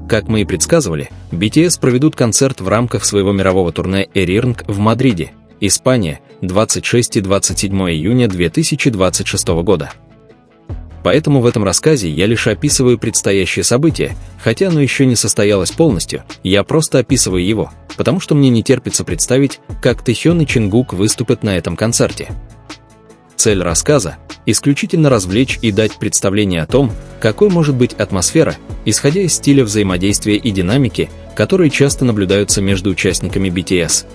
Как мы и предсказывали, BTS проведут концерт в рамках своего мирового турне «Эрирнг» в Мадриде, Испания, 26 и 27 июня 2026 года. Поэтому в этом рассказе я лишь описываю предстоящее событие, хотя оно еще не состоялось полностью, я просто описываю его, потому что мне не терпится представить, как Тэхён и Чингук выступят на этом концерте. Цель рассказа – исключительно развлечь и дать представление о том, какой может быть атмосфера, исходя из стиля взаимодействия и динамики, которые часто наблюдаются между участниками BTS.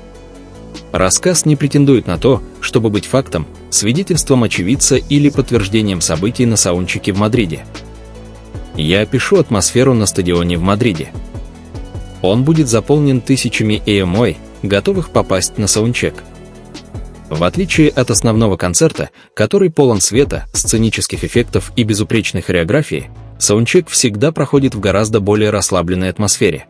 Рассказ не претендует на то, чтобы быть фактом, свидетельством очевидца или подтверждением событий на саундчеке в Мадриде. Я опишу атмосферу на стадионе в Мадриде. Он будет заполнен тысячами AMOI, готовых попасть на саундчек. В отличие от основного концерта, который полон света, сценических эффектов и безупречной хореографии, саундчек всегда проходит в гораздо более расслабленной атмосфере.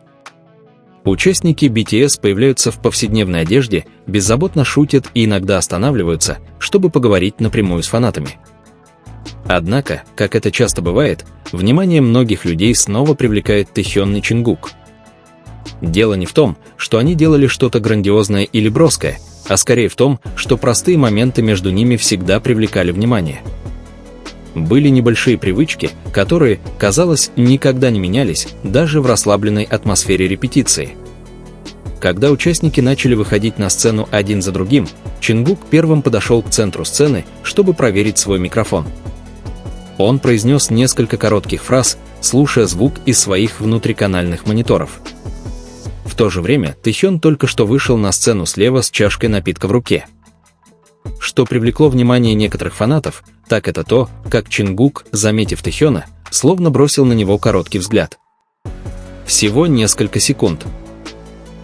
Участники BTS появляются в повседневной одежде, беззаботно шутят и иногда останавливаются, чтобы поговорить напрямую с фанатами. Однако, как это часто бывает, внимание многих людей снова привлекает Тэхён и Чингук. Дело не в том, что они делали что-то грандиозное или броское, а скорее в том, что простые моменты между ними всегда привлекали внимание. Были небольшие привычки, которые, казалось, никогда не менялись, даже в расслабленной атмосфере репетиции. Когда участники начали выходить на сцену один за другим, Чингук первым подошел к центру сцены, чтобы проверить свой микрофон. Он произнес несколько коротких фраз, слушая звук из своих внутриканальных мониторов. В то же время Тэхён только что вышел на сцену слева с чашкой напитка в руке. Что привлекло внимание некоторых фанатов, так это то, как Чингук, заметив Тэхёна, словно бросил на него короткий взгляд. Всего несколько секунд.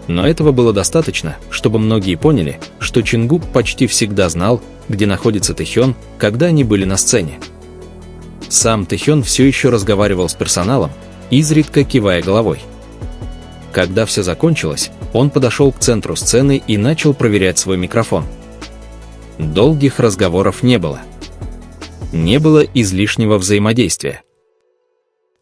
Но этого было достаточно, чтобы многие поняли, что Чингук почти всегда знал, где находится Тэхён, когда они были на сцене. Сам Тэхён все еще разговаривал с персоналом, изредка кивая головой. Когда все закончилось, он подошел к центру сцены и начал проверять свой микрофон. Долгих разговоров не было. Не было излишнего взаимодействия.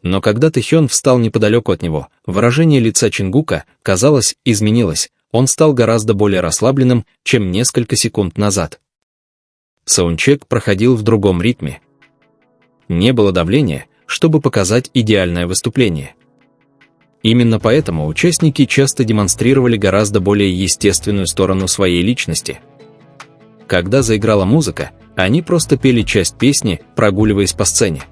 Но когда Тэхён встал неподалеку от него, выражение лица Чингука, казалось, изменилось, он стал гораздо более расслабленным, чем несколько секунд назад. Саундчек проходил в другом ритме. Не было давления, чтобы показать идеальное выступление. Именно поэтому участники часто демонстрировали гораздо более естественную сторону своей личности. Когда заиграла музыка, они просто пели часть песни, прогуливаясь по сцене.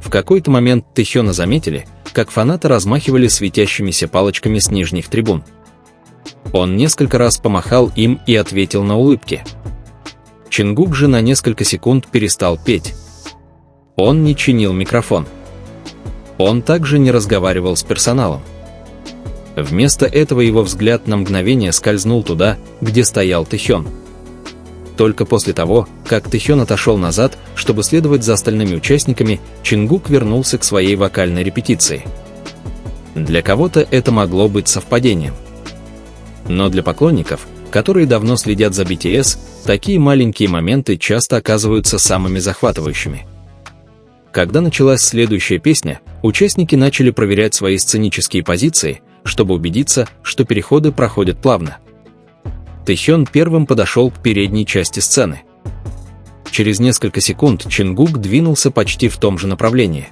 В какой-то момент Тэхёна заметили, как фанаты размахивали светящимися палочками с нижних трибун. Он несколько раз помахал им и ответил на улыбки. Чингук же на несколько секунд перестал петь. Он не чинил микрофон. Он также не разговаривал с персоналом. Вместо этого его взгляд на мгновение скользнул туда, где стоял Тэхён. Только после того, как Тэхён отошел назад, чтобы следовать за остальными участниками, Чингук вернулся к своей вокальной репетиции. Для кого-то это могло быть совпадением. Но для поклонников, которые давно следят за BTS, такие маленькие моменты часто оказываются самыми захватывающими. Когда началась следующая песня, участники начали проверять свои сценические позиции, чтобы убедиться, что переходы проходят плавно. Тэхён первым подошел к передней части сцены. Через несколько секунд Чингук двинулся почти в том же направлении.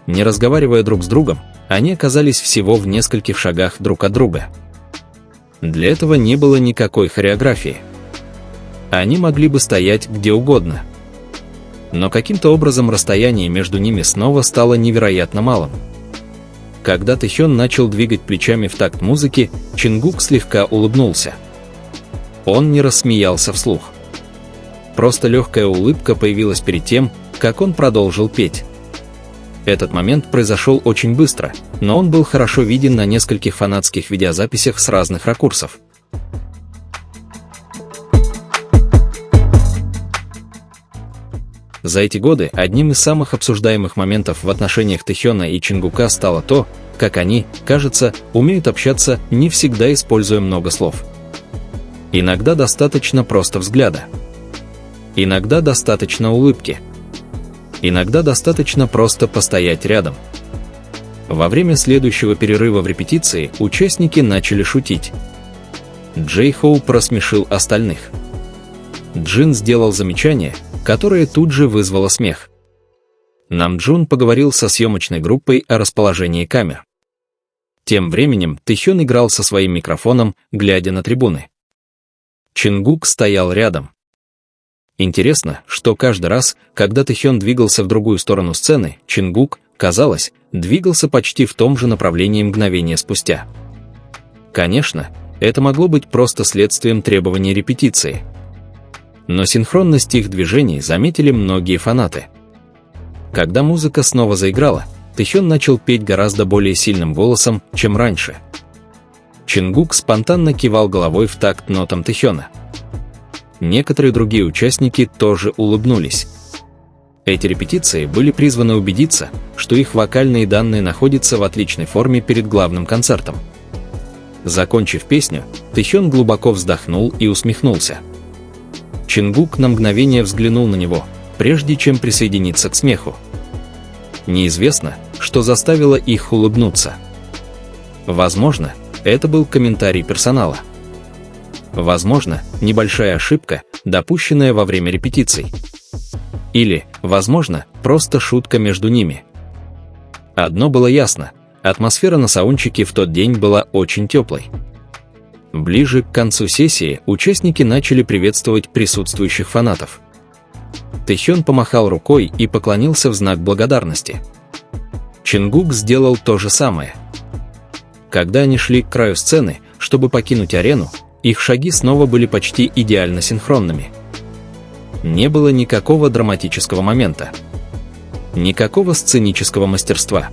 Не разговаривая друг с другом, они оказались всего в нескольких шагах друг от друга. Для этого не было никакой хореографии. Они могли бы стоять где угодно. Но каким-то образом расстояние между ними снова стало невероятно малым. Когда Тэхён начал двигать плечами в такт музыки, Чингук слегка улыбнулся. Он не рассмеялся вслух. Просто легкая улыбка появилась перед тем, как он продолжил петь. Этот момент произошел очень быстро, но он был хорошо виден на нескольких фанатских видеозаписях с разных ракурсов. За эти годы одним из самых обсуждаемых моментов в отношениях Тэхёна и Чингука стало то, как они, кажется, умеют общаться, не всегда используя много слов. Иногда достаточно просто взгляда. Иногда достаточно улыбки. Иногда достаточно просто постоять рядом. Во время следующего перерыва в репетиции участники начали шутить. Джей Хоуп рассмешил остальных. Джин сделал замечание, которое тут же вызвало смех. Намджун поговорил со съемочной группой о расположении камер. Тем временем Тэхён играл со своим микрофоном, глядя на трибуны. Чингук стоял рядом. Интересно, что каждый раз, когда Тэхён двигался в другую сторону сцены, Чингук, казалось, двигался почти в том же направлении мгновение спустя. Конечно, это могло быть просто следствием требований репетиции. Но синхронность их движений заметили многие фанаты. Когда музыка снова заиграла, Тэхён начал петь гораздо более сильным голосом, чем раньше. Чингук спонтанно кивал головой в такт нотам Тэхёна. Некоторые другие участники тоже улыбнулись. Эти репетиции были призваны убедиться, что их вокальные данные находятся в отличной форме перед главным концертом. Закончив песню, Тэхён глубоко вздохнул и усмехнулся. Чингук на мгновение взглянул на него, прежде чем присоединиться к смеху. Неизвестно, что заставило их улыбнуться. Возможно, это был комментарий персонала. Возможно, небольшая ошибка, допущенная во время репетиций. Или, возможно, просто шутка между ними. Одно было ясно: атмосфера на саундчеке в тот день была очень теплой. Ближе к концу сессии участники начали приветствовать присутствующих фанатов. Тэхён помахал рукой и поклонился в знак благодарности. Чингук сделал то же самое. Когда они шли к краю сцены, чтобы покинуть арену, их шаги снова были почти идеально синхронными. Не было никакого драматического момента. Никакого сценического мастерства.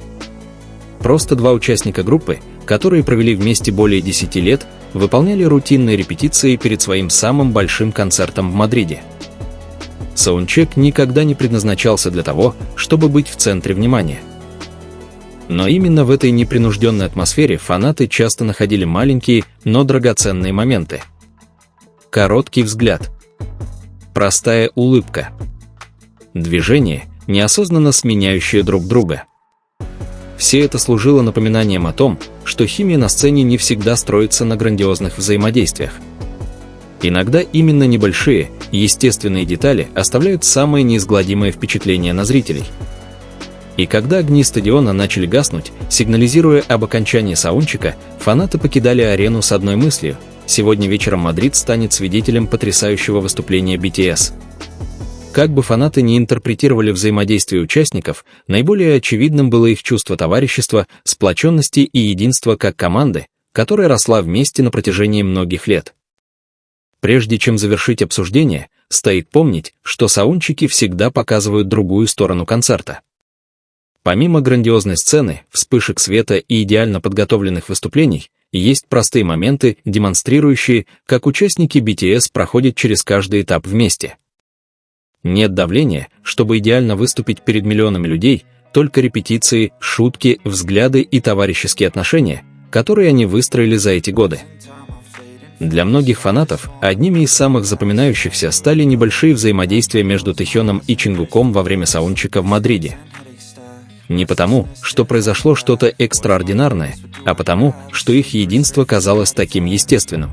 Просто два участника группы, которые провели вместе более 10 лет, выполняли рутинные репетиции перед своим самым большим концертом в Мадриде. Саундчек никогда не предназначался для того, чтобы быть в центре внимания. Но именно в этой непринужденной атмосфере фанаты часто находили маленькие, но драгоценные моменты. Короткий взгляд. Простая улыбка. Движение, неосознанно сменяющие друг друга. Все это служило напоминанием о том, что химия на сцене не всегда строится на грандиозных взаимодействиях. Иногда именно небольшие, естественные детали оставляют самое неизгладимое впечатление на зрителей. И когда огни стадиона начали гаснуть, сигнализируя об окончании саундчека, фанаты покидали арену с одной мыслью: сегодня вечером Мадрид станет свидетелем потрясающего выступления BTS. Как бы фанаты ни интерпретировали взаимодействие участников, наиболее очевидным было их чувство товарищества, сплоченности и единства как команды, которая росла вместе на протяжении многих лет. Прежде чем завершить обсуждение, стоит помнить, что саундчеки всегда показывают другую сторону концерта. Помимо грандиозной сцены, вспышек света и идеально подготовленных выступлений, есть простые моменты, демонстрирующие, как участники BTS проходят через каждый этап вместе. Нет давления, чтобы идеально выступить перед миллионами людей, только репетиции, шутки, взгляды и товарищеские отношения, которые они выстроили за эти годы. Для многих фанатов одними из самых запоминающихся стали небольшие взаимодействия между Тэхёном и Чингуком во время саундчека в Мадриде. Не потому, что произошло что-то экстраординарное, а потому, что их единство казалось таким естественным.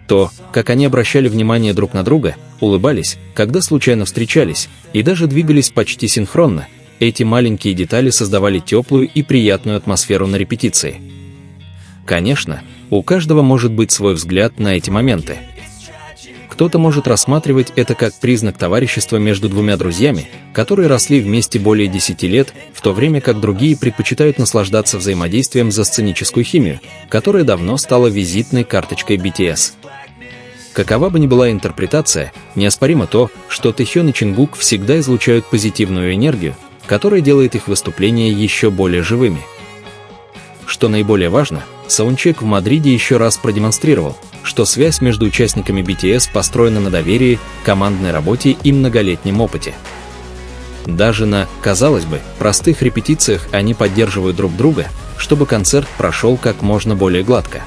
То, как они обращали внимание друг на друга, улыбались, когда случайно встречались, и даже двигались почти синхронно, эти маленькие детали создавали теплую и приятную атмосферу на репетиции. Конечно, у каждого может быть свой взгляд на эти моменты. Кто-то может рассматривать это как признак товарищества между двумя друзьями, которые росли вместе более 10 лет, в то время как другие предпочитают наслаждаться взаимодействием за сценическую химию, которая давно стала визитной карточкой BTS. Какова бы ни была интерпретация, неоспоримо то, что Тэхён и Чингук всегда излучают позитивную энергию, которая делает их выступления еще более живыми. Что наиболее важно, саундчек в Мадриде еще раз продемонстрировал, что связь между участниками BTS построена на доверии, командной работе и многолетнем опыте. Даже на, казалось бы, простых репетициях они поддерживают друг друга, чтобы концерт прошел как можно более гладко.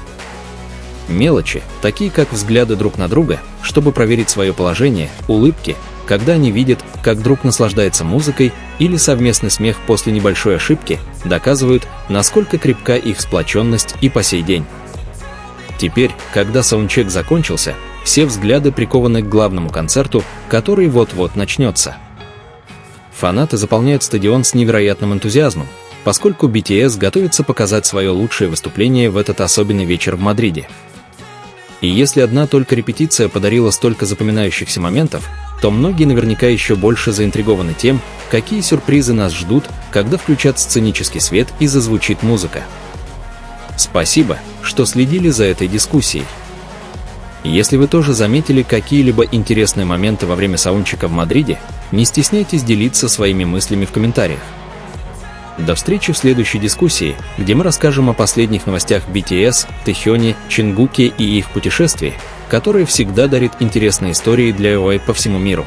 Мелочи, такие как взгляды друг на друга, чтобы проверить свое положение, улыбки, когда они видят, как друг наслаждается музыкой, или совместный смех после небольшой ошибки, доказывают, насколько крепка их сплоченность и по сей день. Теперь, когда саундчек закончился, все взгляды прикованы к главному концерту, который вот-вот начнется. Фанаты заполняют стадион с невероятным энтузиазмом, поскольку BTS готовится показать свое лучшее выступление в этот особенный вечер в Мадриде. И если одна только репетиция подарила столько запоминающихся моментов, то многие наверняка еще больше заинтригованы тем, какие сюрпризы нас ждут, когда включат сценический свет и зазвучит музыка. Спасибо, что следили за этой дискуссией. Если вы тоже заметили какие-либо интересные моменты во время саундчека в Мадриде, не стесняйтесь делиться своими мыслями в комментариях. До встречи в следующей дискуссии, где мы расскажем о последних новостях BTS, Тэхёне, Чингуке и их путешествии, которые всегда дарят интересные истории для ОАЭ по всему миру.